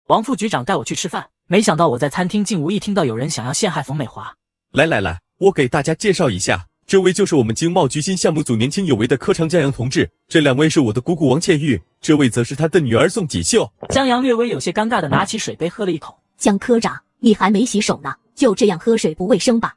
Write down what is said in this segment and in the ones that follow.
王副局长带我去吃饭，没想到我在餐厅竟无意听到有人想要陷害冯美华。来，我给大家介绍一下，这位就是我们经贸局新项目组年轻有为的科长江阳同志，这2位是我的姑姑王倩玉，这位则是他的女儿宋锦绣。江阳略微有些尴尬的拿起水杯喝了一口。江科长，你还没洗手呢，就这样喝水不卫生吧？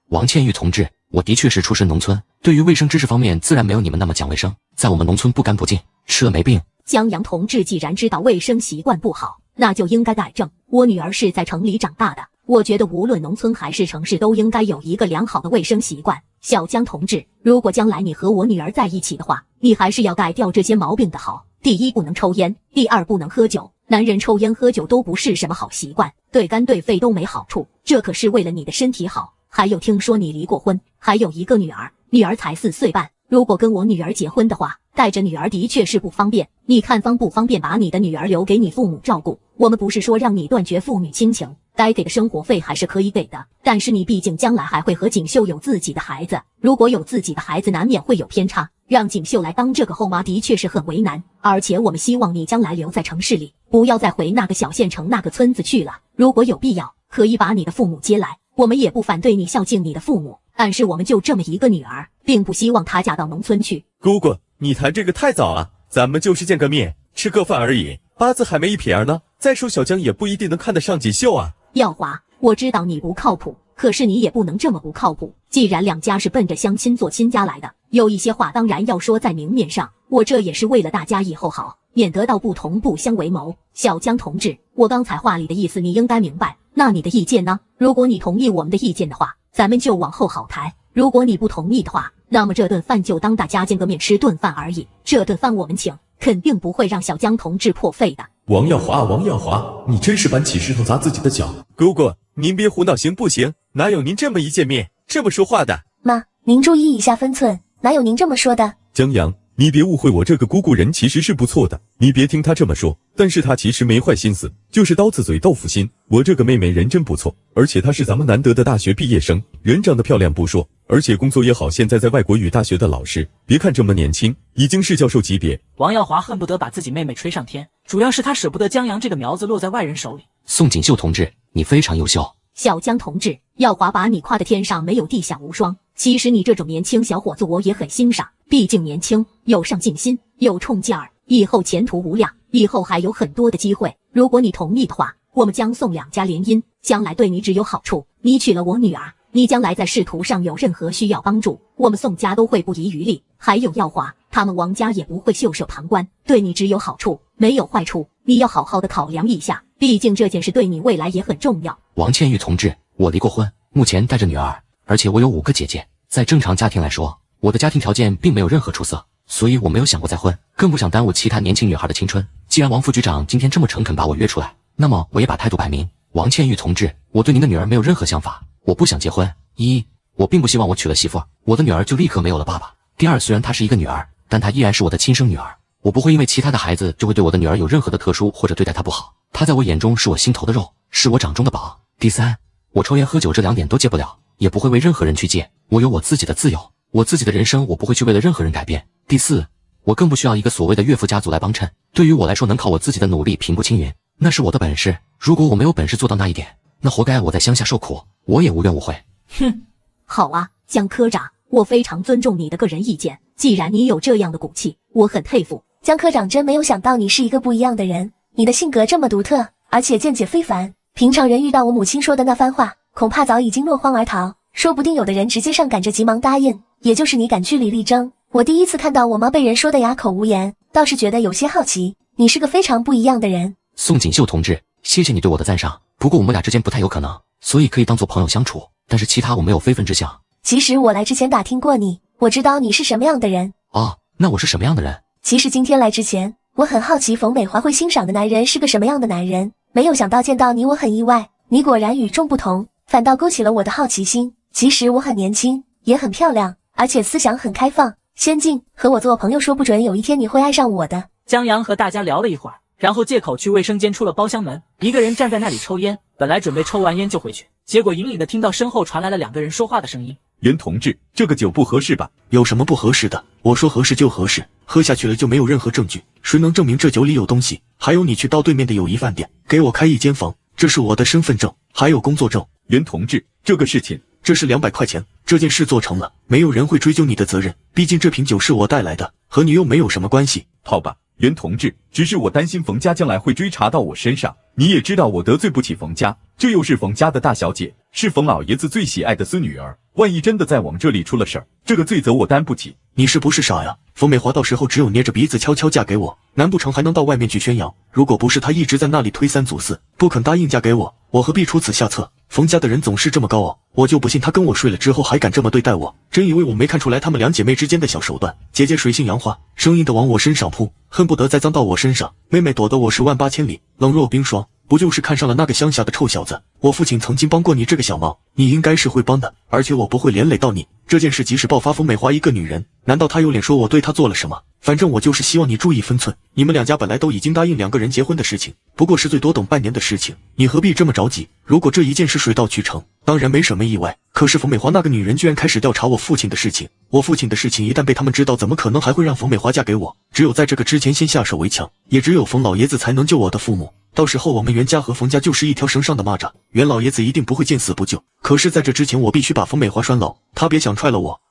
王倩玉同志，我的确是出身农村，对于卫生知识方面自然没有你们那么讲卫生，在我们农村不干不净，吃了没病。江阳同志既然知道卫生习惯不好，那就应该改正。我女儿是在城里长大的，我觉得无论农村还是城市都应该有一个良好的卫生习惯。小江同志，如果将来你和我女儿在一起的话，你还是要改掉这些毛病的好。第一，不能抽烟；第二，不能喝酒。男人抽烟喝酒都不是什么好习惯，对肝对肺都没好处，这可是为了你的身体好。还有，听说你离过婚，还有一个女儿，女儿才4岁半，如果跟我女儿结婚的话，带着女儿的确是不方便，你看方不方便把你的女儿留给你父母照顾？我们不是说让你断绝父女亲情，该给的生活费还是可以给的，但是你毕竟将来还会和锦绣有自己的孩子，如果有自己的孩子难免会有偏差，让锦绣来当这个后妈的确是很为难，而且我们希望你将来留在城市里，不要再回那个小县城那个村子去了，如果有必要可以把你的父母接来，我们也不反对你孝敬你的父母，但是我们就这么一个女儿，并不希望她嫁到农村去。姑姑，你谈这个太早啊，咱们就是见个面，吃个饭而已，八字还没一撇呢。再说小江也不一定能看得上锦绣啊。耀华，我知道你不靠谱，可是你也不能这么不靠谱。既然两家是奔着相亲做亲家来的，有一些话当然要说在明面上，我这也是为了大家以后好，免得道不同不相为谋。小江同志，我刚才话里的意思你应该明白，那你的意见呢？如果你同意我们的意见的话，咱们就往后好谈，如果你不同意的话，那么这顿饭就当大家见个面吃顿饭而已，这顿饭我们请，肯定不会让小江同志破费的。王耀华，王耀华，你真是搬起石头砸自己的脚。姑姑，您别胡闹行不行？哪有您这么一见面这么说话的？妈，您注意一下分寸，哪有您这么说的？江阳，你别误会我这个姑姑人其实是不错的，你别听她这么说，但是她其实没坏心思，就是刀子嘴豆腐心。我这个妹妹人真不错，而且她是咱们难得的大学毕业生，人长得漂亮不说，而且工作也好，现在在外国语大学的老师，别看这么年轻，已经是教授级别。王耀华恨不得把自己妹妹吹上天，主要是他舍不得江阳这个苗子落在外人手里。宋锦绣同志，你非常优秀。小江同志，耀华把你夸得天上没有地下无双，其实你这种年轻小伙子我也很欣赏，毕竟年轻，有上进心，有冲劲儿，以后前途无量，以后还有很多的机会。如果你同意的话，我们将宋两家联姻，将来对你只有好处。你娶了我女儿，你将来在仕途上有任何需要帮助，我们宋家都会不遗余力。还有耀华，他们王家也不会袖手旁观，对你只有好处，没有坏处。你要好好的考量一下，毕竟这件事对你未来也很重要。王倩玉同志，我离过婚，目前带着女儿，而且我有5个姐姐。在正常家庭来说，我的家庭条件并没有任何出色，所以我没有想过再婚，更不想耽误其他年轻女孩的青春。既然王副局长今天这么诚恳把我约出来，那么我也把态度摆明。王倩玉同志，我对您的女儿没有任何想法，我不想结婚。一，我并不希望我娶了媳妇，我的女儿就立刻没有了爸爸。第二，虽然她是一个女儿，但她依然是我的亲生女儿，我不会因为其他的孩子就会对我的女儿有任何的特殊或者对待她不好。她在我眼中是我心头的肉，是我掌中的宝。第三，我抽烟喝酒这2点都戒不了，也不会为任何人去戒，我有我自己的自由，我自己的人生，我不会去为了任何人改变。第四，我更不需要一个所谓的岳父家族来帮衬，对于我来说，能靠我自己的努力平步青云，那是我的本事。如果我没有本事做到那一点，那活该我在乡下受苦，我也无怨无悔。哼，好啊，江科长，我非常尊重你的个人意见，既然你有这样的骨气，我很佩服。江科长真没有想到你是一个不一样的人，你的性格这么独特，而且见解非凡，平常人遇到我母亲说的那番话，恐怕早已经落荒而逃，说不定有的人直接上赶着急忙答应，也就是你敢据理力争。我第一次看到我妈被人说的哑口无言，倒是觉得有些好奇，你是个非常不一样的人。宋锦绣同志，谢谢你对我的赞赏，不过我们俩之间不太有可能，所以可以当做朋友相处，但是其他我没有非分之想。其实我来之前打听过你，我知道你是什么样的人。哦，那我是什么样的人？其实今天来之前，我很好奇冯美华会欣赏的男人是个什么样的男人，没有想到见到你我很意外，你果然与众不同，反倒勾起了我的好奇心。其实我很年轻，也很漂亮，而且思想很开放先进，和我做朋友说不准有一天你会爱上我的。江阳和大家聊了一会儿，然后借口去卫生间出了包厢门，一个人站在那里抽烟，本来准备抽完烟就回去，结果隐隐的听到身后传来了2个人说话的声音。袁同志，这个酒不合适吧？有什么不合适的？我说合适就合适，喝下去了就没有任何证据，谁能证明这酒里有东西？还有，你去到对面的友谊饭店，给我开一间房，这是我的身份证，还有工作证。袁同志，这个事情，这是200块钱，这件事做成了，没有人会追究你的责任，毕竟这瓶酒是我带来的，和你又没有什么关系。好吧，袁同志，只是我担心冯家将来会追查到我身上。你也知道我得罪不起冯家，这又是冯家的大小姐，是冯老爷子最喜爱的孙女儿，万一真的在我们这里出了事儿，这个罪责我担不起。你是不是傻呀？冯美华到时候只有捏着鼻子悄悄嫁给我，难不成还能到外面去宣扬？如果不是她一直在那里推三阻四，不肯答应嫁给我，我何必出此下策？冯家的人总是这么高傲，我就不信她跟我睡了之后还敢这么对待我。真以为我没看出来她们2姐妹之间的小手段？姐姐水性杨花，生硬的往我身上扑，恨不得再脏到我身上。妹妹躲得我是万八千里，冷若冰霜。不就是看上了那个乡下的臭小子？我父亲曾经帮过你这个小忙，你应该是会帮的，而且我不会连累到你。这件事即使爆发，冯美华一个女人，难道她有脸说我对她做了什么？反正我就是希望你注意分寸。你们2家本来都已经答应2个人结婚的事情，不过是最多等半年的事情，你何必这么着急？如果这一件事水到渠成，当然没什么意外。可是冯美华那个女人居然开始调查我父亲的事情，我父亲的事情一旦被他们知道，怎么可能还会让冯美华嫁给我？只有在这个之前先下手为强，也只有冯老爷子才能救我的父母。到时候我们袁家和冯家就是一条绳上的蚂蚱，袁老爷子一定不会见死不救。可是在这之前，我必须把冯美华拴牢，他别想踹了我。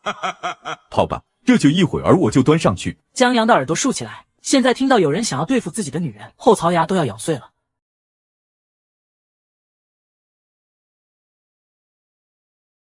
好吧，这就一会儿我就端上去。江阳的耳朵竖起来，现在听到有人想要对付自己的女人，后槽牙都要咬碎了。